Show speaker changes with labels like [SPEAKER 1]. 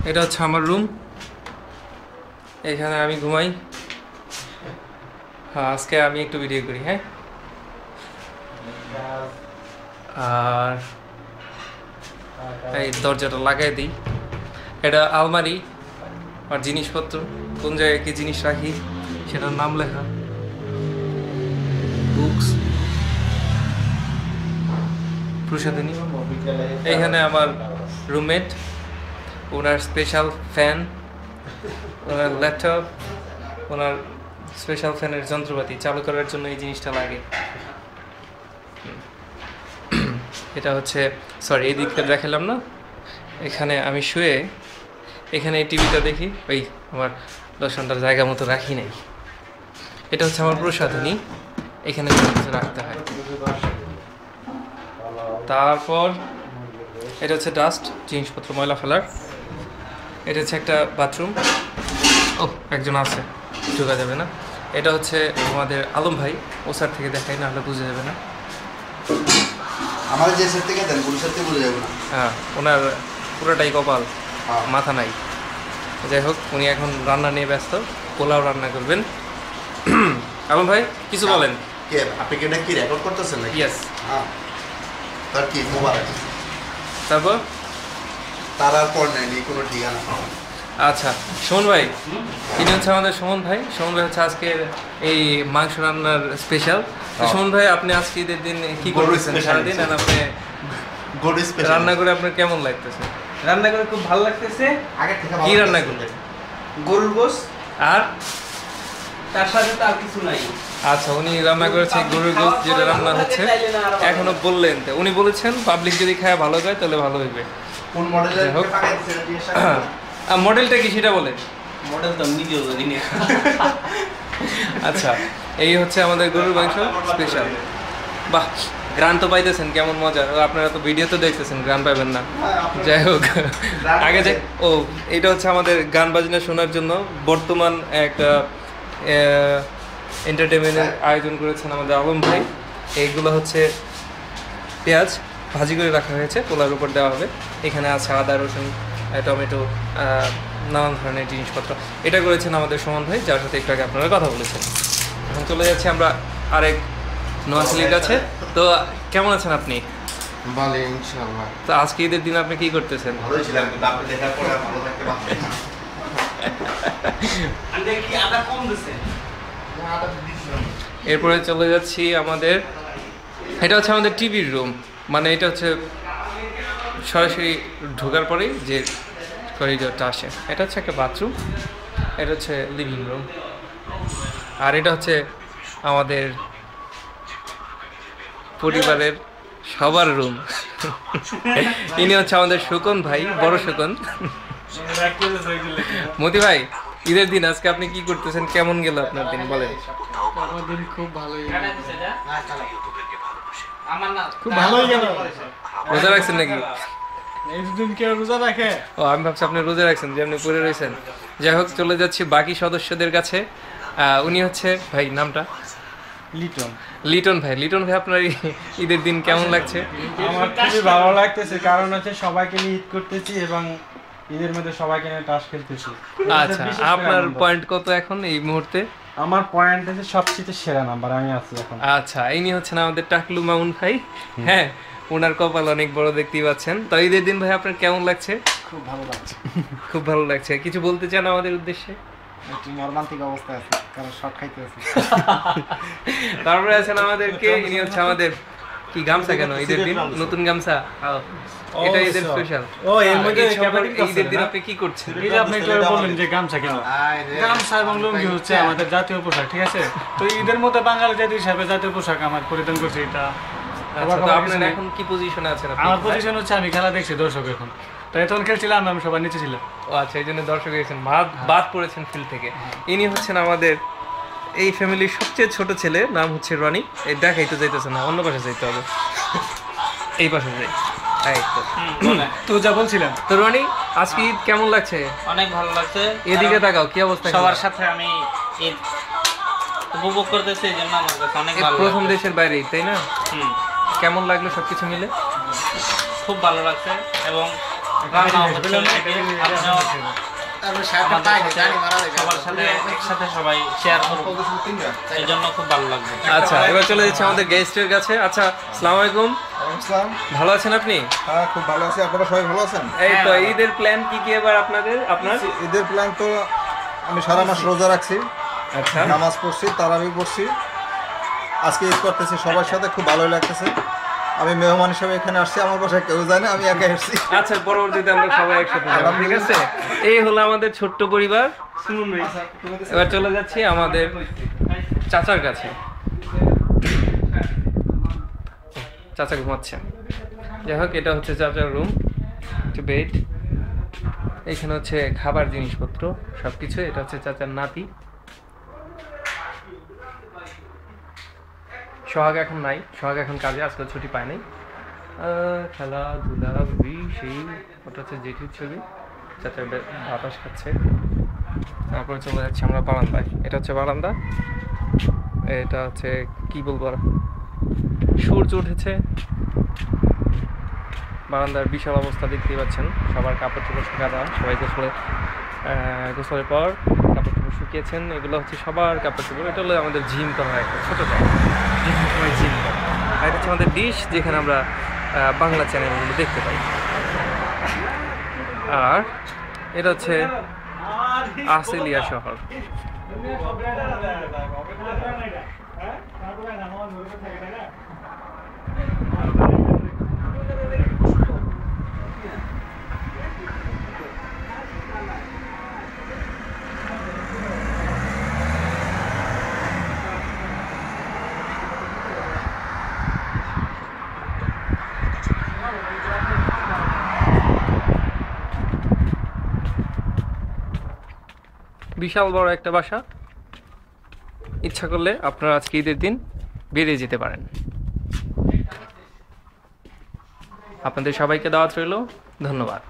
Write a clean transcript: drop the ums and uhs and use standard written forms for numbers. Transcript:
[SPEAKER 1] এটা হচ্ছে আমার রুম, এখানে আমি ঘুমাই। হ্যাঁ, আজকে আমি একটু ভিডিও করি। হ্যাঁ, আর এই দরজাটা লাগাই দিই। এটা আলমারি আর জিনিসপত্র, কোন জায়গায় কি জিনিস রাখি সেটার নাম লেখা, বুকস, প্রসাদিনী। এইখানে আমার রুমমেট, ওনার স্পেশাল ফ্যান, ওনার ল্যাপটপ, ওনার স্পেশাল ফ্যানের যন্ত্রপাতি চালু করার জন্য এই জিনিসটা লাগে। এটা হচ্ছে, সরি এই দিকটা দেখালাম না, এখানে আমি শুয়ে এখানে এই টিভিটা দেখি, ওই আমার দর্শনটার জায়গা মতো রাখি নাই। এটা হচ্ছে আমার প্রসাধনী, এখানে কিছু রাখতে হয়। তারপর এটা হচ্ছে ডাস্ট, জিনিসপত্র ময়লা ফেলার। এটা হচ্ছে একটা বাথরুম। ও, একজন আছে, ঢোকা যাবে না। এটা হচ্ছে আমাদের আলম ভাই, ও সার থেকে দেখাই না হলে বুঝে যাবে না।
[SPEAKER 2] আমার যে সেট থেকে দেন পুরো সেট থেকে বুঝে যাবে না।
[SPEAKER 1] হ্যাঁ, ওনার পুরোটাই কপাল, মাথা নাই। যাই হোক, উনি এখন রান্না নিয়ে ব্যস্ত, পোলাও রান্না করবেন। আলম ভাই কিছু বলেন।
[SPEAKER 2] কে আপনি কি এটা কি রেকর্ড করতেছেন নাকি?
[SPEAKER 1] ইয়েস।
[SPEAKER 2] হ্যাঁ, তার কি মোবারক।
[SPEAKER 1] তারপর
[SPEAKER 2] তার আর পর নেই কোনো ঠিকানা।
[SPEAKER 1] আচ্ছা, সুমন ভাই, ইনি হচ্ছে আমাদের সুমন ভাই। সুমন ভাই হচ্ছে আজকের এই মাংস রান্নার স্পেশাল। সুমন ভাই, আপনি আজকে ঈদের দিন কি করতেছেন সারাদিন? আর আপনি রান্না করে আপনার কেমন লাগতেছে?
[SPEAKER 3] রান্না করে খুব ভালো লাগতেছে।
[SPEAKER 2] আগে থেকে
[SPEAKER 1] কি রান্না করলেন?
[SPEAKER 3] গরুর গোশত,
[SPEAKER 1] আর
[SPEAKER 3] তার সাথে তার কিছু নাই।
[SPEAKER 1] আচ্ছা, উনি রান্না করেছে গরুর গোশত, যেটা রান্না হচ্ছে এখনো বললেন তো। উনি বলেছেন পাবলিক যদি খায় ভালো যায় তাহলে ভালো হইবে।
[SPEAKER 2] কোন মডেলের
[SPEAKER 1] হোক।
[SPEAKER 2] টাকা দিচ্ছেন?
[SPEAKER 1] মডেলটা কি সেটা বলেন।
[SPEAKER 3] মডেল তো নিজেও জানি না।
[SPEAKER 1] আচ্ছা, এই হচ্ছে আমাদের গরুর মাংস স্পেশাল। বাহ, গ্রান তো পাইতেছেন, কেমন মজা। আপনারা তো ভিডিওতে দেখতেছেন, গ্রান পাবেন না। যাই হোক, আগে যে এটা হচ্ছে আমাদের গান বাজনা শোনার জন্য বর্তমান একটা এন্টারটেনমেন্টের আয়োজন করেছেন আমাদের আলম ভাই। এইগুলো হচ্ছে পেঁয়াজ ভাজি করে রাখা হয়েছে, পোলার উপর দেওয়া হবে। এখানে আছে আদা, রসুন, টমেটো, নানান ধরনের জিনিসপত্র। এটা করেছেন আমাদের সুমন ভাই, যার সাথে একটু আগে আপনারা কথা বলেছেন। এখন চলে যাচ্ছি আমরা আরেক নোয়াখালীর কাছে। তো কেমন আছেন আপনি?
[SPEAKER 2] ভালো ইনশাআল্লাহ।
[SPEAKER 1] তো আজকে ঈদের দিন আপনি কি করতেছেন?
[SPEAKER 2] ভালোই ছিলাম, কিন্তু আপনি দেখার পরে ভালো থাকতে পারছেন না।
[SPEAKER 3] আমি কি আদা কম দিছে?
[SPEAKER 1] এরপরে চলে যাচ্ছি আমাদের, এটা হচ্ছে আমাদের টিভির রুম। মানে এটা হচ্ছে সরাসরি ঢোকার পরেই যে করিডোরটা আসে। এটা হচ্ছে একটা বাথরুম, এটা হচ্ছে লিভিং রুম, আর এটা হচ্ছে আমাদের পরিবারের সবার রুম। ইনি হচ্ছে আমাদের সুকন ভাই, বড় সুকন। মতি ভাই, ঈদের দিন আজকে আপনি কি করতেছেন? কেমন গেল আপনার দিন বলেন।
[SPEAKER 4] আমার দিন খুব ভালোই গেল।
[SPEAKER 3] আমার না
[SPEAKER 4] খুব ভালোই গেল।
[SPEAKER 1] রোজা রাখছেন নাকি?
[SPEAKER 4] এই দুদিন কেউ রোজা রাখে?
[SPEAKER 1] ও, আমি ভাবছি আপনি রোজা রাখছেন, যে আপনি পড়ে রয়েছেন। যাই হোক, চলে যাচ্ছি বাকি সদস্যদের কাছে। উনি হচ্ছে ভাই, নামটা
[SPEAKER 4] লিটন।
[SPEAKER 1] লিটন ভাই। লিটন ভাই, আপনার ঈদের দিন কেমন লাগছে?
[SPEAKER 4] আমার খুবই ভালো লাগতেছে, কারণ হচ্ছে সবাইকে নিয়ে ঈদ করতেছি এবং ঈদের মধ্যে সবাইকে নিয়ে তাস খেলতেছি।
[SPEAKER 1] আচ্ছা, আপনার পয়েন্ট কত এখন এই মুহূর্তে?
[SPEAKER 4] আমার পয়েন্ট হচ্ছে সবচেয়ে সেরা নাম্বার আমি আছি এখন।
[SPEAKER 1] আচ্ছা, ইনি হচ্ছেন আমাদের টাকলু মামুন ভাই। হ্যাঁ, ওনার কপাল অনেক বড়, দেখতেই পাচ্ছেন। তো ঈদের দিন ভাই আপনার কেমন লাগছে?
[SPEAKER 4] খুব ভালো লাগছে।
[SPEAKER 1] খুব ভালো লাগছে। কিছু বলতে চান আমাদের উদ্দেশ্যে?
[SPEAKER 4] একটু মর্মান্তিক অবস্থায় আছে, কারণ শর্ট খাইতে আছে।
[SPEAKER 1] তারপরে আছেন আমাদেরকে, ইনি হচ্ছে আমাদের কি গামছা, কেন ঈদের দিন নতুন গামছা? এটা ঈদের স্পেশাল।
[SPEAKER 4] ও, এর মধ্যে
[SPEAKER 1] ঈদের দিন আপনি কি করছেন?
[SPEAKER 4] এই যে আপনি একটু বললেন যে গামছা কেন? গামছা এবং লুঙ্গি হচ্ছে আমাদের জাতীয় পোশাক, ঠিক আছে? তো ঈদের মধ্যে বাঙালি জাতি হিসাবে জাতীয় পোশাক আমার পরিধান করছি এটা।
[SPEAKER 1] আচ্ছা, তো আপনার এখন কি পজিশনে আছেন আপনি?
[SPEAKER 4] আমার পজিশন হচ্ছে আমি খেলা দেখছি দর্শক এখন। তাই তখন খেলছিলাম, আমি সবার নিচে ছিলাম।
[SPEAKER 1] ও আচ্ছা, এই জন্য দর্শক এসেছেন, বাদ পড়েছেন ফিল্ড থেকে। ইনি হচ্ছেন আমাদের এই ফ্যামিলির সবচেয়ে ছোট ছেলে, নাম হচ্ছে রনি। এই দেখাইতে যাইতেছে না, অন্য পাশে যাইতে হবে। এই পাশে যাই।
[SPEAKER 4] তো যা বলছিলাম,
[SPEAKER 1] তো রনি, আজকে ঈদ কেমন লাগছে?
[SPEAKER 3] অনেক ভালো লাগছে।
[SPEAKER 1] এদিকে তাকাও, কি অবস্থা?
[SPEAKER 3] সবার সাথে আমি ঈদ উপভোগ করতেছি, এই জন্য আমার কাছে অনেক ভালো
[SPEAKER 1] প্রথম
[SPEAKER 3] লাগছে।
[SPEAKER 1] দেশের বাইরে, তাই না?
[SPEAKER 3] হুম,
[SPEAKER 1] কেমন লাগলো সবকিছু মিলে?
[SPEAKER 3] খুব ভালো লাগছে এবং রান্না হচ্ছে সবার সাথে একসাথে সবাই শেয়ার করবো, এই জন্য খুব ভালো লাগবে।
[SPEAKER 1] আচ্ছা, এবার চলে যাচ্ছি আমাদের গেস্টের কাছে। আচ্ছা, আসসালামু আলাইকুম,
[SPEAKER 2] আসসালাম।
[SPEAKER 1] ভালো আছেন আপনি?
[SPEAKER 2] হ্যাঁ, খুব ভালো আছি। আপনারা সবাই ভালো আছেন?
[SPEAKER 1] এই তো ঈদের প্ল্যান কি কি এবার আপনার?
[SPEAKER 2] ঈদের প্ল্যান তো আমি সারা মাস রোজা রাখছি,
[SPEAKER 1] আচ্ছা,
[SPEAKER 2] নামাজ পড়ছি, তারাবি পড়ছি। আজকে ঈদ করতেছি সবার সাথে, খুব ভালোই লাগতেছে। আমি মেহমান হিসেবে এখানে আসছি, আমার বাসায় কেউ জানে, আমি একা এসেছি।
[SPEAKER 1] আচ্ছা, পরবর্তীতে আমরা সবাই একসাথে যাবো, ঠিক আছে? এই হলো আমাদের ছোট্ট পরিবার। এবার চলে যাচ্ছি আমাদের চাচার কাছে। চাচা ঘুমাচ্ছে। যাই হোক, এটা হচ্ছে চাচার রুম, একটু বেড, এইখানে হচ্ছে খাবার জিনিসপত্র সবকিছু। এটা হচ্ছে চাচার নাতি। সোহাগ এখন নাই, সোহাগ এখন কাজে, আজকাল ছুটি পায় নাই। খেলাধুলা সেই, ওটা হচ্ছে জেঠির ছবি। চাচার বাতাস খাচ্ছে। তারপরে চলে যাচ্ছে আমরা বারান্দায়। এটা হচ্ছে বারান্দা, এটা হচ্ছে কি বলবো, সূর্য উঠেছে। বারান্দার বিশাল অবস্থা দেখতেই পাচ্ছেন। সবার কাপড় চোপড় শুকা দেওয়া, সবাই গোসলের পর কাপড় চোপড় শুকিয়েছেন। এগুলো হচ্ছে সবার কাপড় চোপড়। এটা হলো আমাদের জিম করা একটা ছোটো জায়গা, যেখানে সবাই জিম করে। আর এটা হচ্ছে আমাদের ডিশ, যেখানে আমরা বাংলা চ্যানেলগুলো দেখতে পাই। আর এটা হচ্ছে আশুলিয়া শহর। বিশাল বড় একটা বাসা। ইচ্ছা করলে আপনারা আজকে ঈদের দিন বেরিয়ে যেতে পারেন। আপনাদের সবাইকে দাওয়াত রইল। ধন্যবাদ।